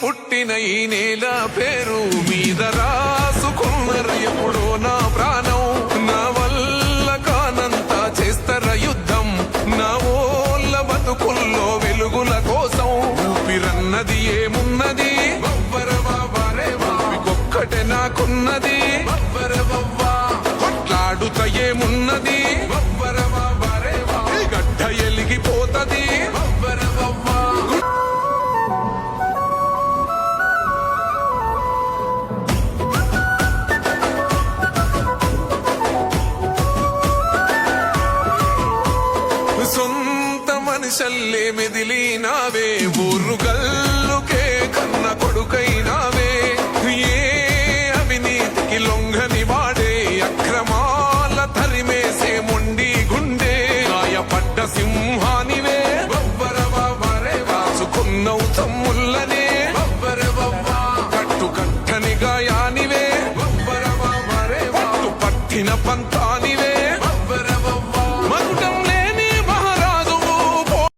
పుట్టిన ఈ నేల పేరు మీద రాసుకున్నర ఎప్పుడో నా ప్రాణం. నా వల్ల కానంతా చేస్తర యుద్ధం, నా ఓళ్ళ బతుకుల్లో వెలుగుల కోసం. ఊపిరన్నది ఏమున్నది ఒక్కటే నాకున్నది, కొట్లాడుత ఏమున్నది గడ్డ ఎలిగిపోతది. సొంత మనుషల్లే మెదిలినావే, ఊరు గల్లుకే కన్న కొడుకైనావే. ఏ అవినీతికి లొంగని వాడే, అక్రమాల తరిమేసే మొండి గుండె. గాయపడ్డ సింహానివే, రాసుకున్నవు తమ్ముళ్ళనే. కట్టు కట్టని గాయానివే, పట్టు పట్టిన పంతాని